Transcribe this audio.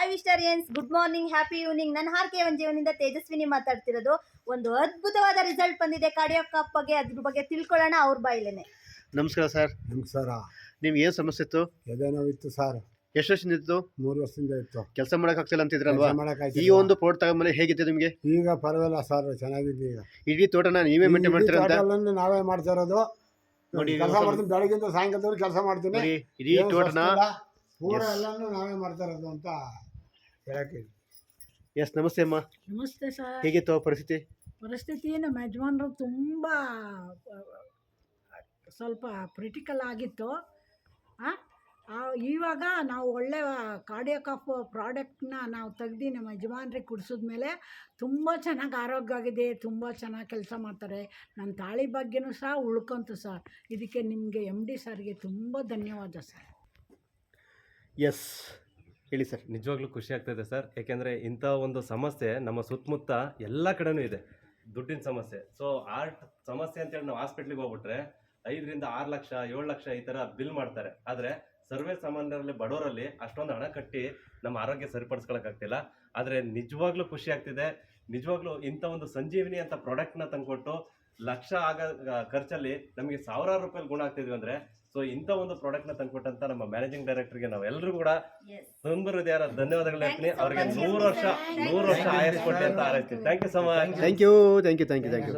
Hi wisterians, good morning, happy evening. ನನ್ನ ಹಾರ್ಕೆ ಜೀವನದಿಂದ ತೇಜಸ್ವಿನಿ ಮಾತಾಡ್ತಿರೋದು. ಒಂದು ಅದ್ಭುತವಾದ ರಿಸಲ್ಟ್ ಬಂದಿದೆ ಕಾರ್ಡಿಯಾಕ್ ಬಗ್ಗೆ, ಅದ್ರ ಬಗ್ಗೆ ತಿಳ್ಕೊಳ್ಳೋಣ ಅವ್ರ ಬಾಯಿಲೇನೆ. ನಮಸ್ಕಾರ ಸರ್. ನಮಸ್ಕಾರ. ನಿಮ್ಗೆ ಏನು ಸಮಸ್ಯೆ ಇತ್ತು? ಎದೆ ನೋವಿತ್ತು ಸರ್. ಎಷ್ಟು ವರ್ಷದಿಂದ ಇತ್ತು? 3 ವರ್ಷದಿಂದ ಇತ್ತು. ಕೆಲಸ ಮಾಡೋಕ್ಕಾಗ್ತಿಲ್ಲ ಅಂತಿದ್ರಲ್ವಾ? ಈ ಒಂದು ಪೋರ್ಟ್ ತಗೊಂಡ್ಮೇಲೆ ಹೇಗಿತ್ತು ನಿಮಗೆ? ಈಗ ಪರವಾಗಿಲ್ಲ ಸರ್, ಚೆನ್ನಾಗಿದೆ. ಈಗ ಇಡೀ ತೋಟನ ನೀವೇ ಮೇಂಟೈನ್ ಮಾಡ್ತೀರಾ ಅಂತ? ನಾವೇ ಮಾಡ್ತಾ ಇರೋದು. ನೋಡಿ, ಕೆಲಸ ಮಾಡ್ತೀನಿ, ಬೆಳಗಿಂದ ಸಾಯಂಕಾಲದವರೆಗೆ ಕೆಲಸ ಮಾಡ್ತೀನಿ. ಇಡೀ ತೋಟನ ಪೂರ ಎಲ್ಲಾನು ನಾವೇ ಮಾಡ್ತಾ ಇರೋದು ಅಂತ ಹೇಳಕ್ಕೆ. ಎಸ್, ನಮಸ್ತೆ ಅಮ್ಮ. ನಮಸ್ತೆ ಸರ್. ಹೇಗಿತ್ತು ಪರಿಸ್ಥಿತಿ ನಮ್ಮ ಯಜಮಾನರು ತುಂಬ ಸ್ವಲ್ಪ ಕ್ರಿಟಿಕಲ್ ಆಗಿತ್ತು. ಇವಾಗ ನಾವು ಒಳ್ಳೆ ಕಾರ್ಡಿಯಾಕ್ ಆಫ್ ಪ್ರಾಡಕ್ಟ್ನ ನಾವು ತೆಗ್ದು ನಮ್ಮ ಯಜಮಾನ್ರಿಗೆ ಕುಡಿಸಿದ್ಮೇಲೆ ತುಂಬ ಚೆನ್ನಾಗಿ ಆರೋಗ್ಯ ಆಗಿದೆ, ತುಂಬ ಚೆನ್ನಾಗಿ ಕೆಲಸ ಮಾಡ್ತಾರೆ. ನನ್ನ ತಾಳಿ ಬಗ್ಗೆನೂ ಸಹ ಉಳ್ಕೊಂತು ಸರ್. ಇದಕ್ಕೆ ನಿಮಗೆ MD ಸರ್ಗೆ ತುಂಬ ಧನ್ಯವಾದ ಸರ್. ಎಸ್, ಹೇಳಿ ಸರ್. ನಿಜವಾಗ್ಲೂ ಖುಷಿ ಆಗ್ತಾಯಿದೆ ಸರ್. ಯಾಕೆಂದರೆ ಇಂಥ ಒಂದು ಸಮಸ್ಯೆ ನಮ್ಮ ಸುತ್ತಮುತ್ತ ಎಲ್ಲ ಕಡೆನೂ ಇದೆ, ದುಡ್ಡಿನ ಸಮಸ್ಯೆ. ಸೊ ಆರ್ಟ್ ಸಮಸ್ಯೆ ಅಂತೇಳಿ ನಾವು ಹಾಸ್ಪಿಟ್ಲಿಗೆ ಹೋಗ್ಬಿಟ್ರೆ 5 ರಿಂದ 6 ಲಕ್ಷ 7 ಲಕ್ಷ ಈ ಥರ ಬಿಲ್ ಮಾಡ್ತಾರೆ. ಆದರೆ ಸರ್ವೇ ಸಾಮಾನ್ಯರಲ್ಲಿ ಬಡವರಲ್ಲಿ ಅಷ್ಟೊಂದು ಹಣ ಕಟ್ಟಿ ನಮ್ಮ ಆರೋಗ್ಯ ಸರಿಪಡಿಸ್ಕೊಳಕ್ಕಾಗ್ತಿಲ್ಲ. ಆದರೆ ನಿಜವಾಗ್ಲೂ ಖುಷಿ ಆಗ್ತಿದೆ. ನಿಜವಾಗ್ಲೂ ಇಂಥ ಒಂದು ಸಂಜೀವಿನಿ ಅಂತ ಪ್ರಾಡಕ್ಟ್ನ ತಂದುಕೊಟ್ಟು ಲಕ್ಷ ಖರ್ಚಲ್ಲಿ ನಮಗೆ ಸಾವಿರಾರು ರೂಪಾಯಿ ಗುಣ ಆಗ್ತಿದ್ವಿ ಅಂದರೆ, ಸೊ ಇಂಥ ಒಂದು ಪ್ರಾಡಕ್ಟ್ನ ತಂದುಕೊಟ್ಟಂತ ನಮ್ಮ ಮ್ಯಾನೇಜಿಂಗ್ ಡೈರೆಕ್ಟರ್ಗೆ ನಾವೆಲ್ಲರೂ ಕೂಡ ತುಂಬ ಹೃದಯದ ಧನ್ಯವಾದಗಳು ಹೇಳ್ತೀನಿ. ಅವರಿಗೆ 100 ವರ್ಷ ಆಯಸ್ಸು ಕೊಟ್ಟೆ ಅಂತ ಹಾರೈಸ್ತೀನಿ. Thank you so much. Thank you.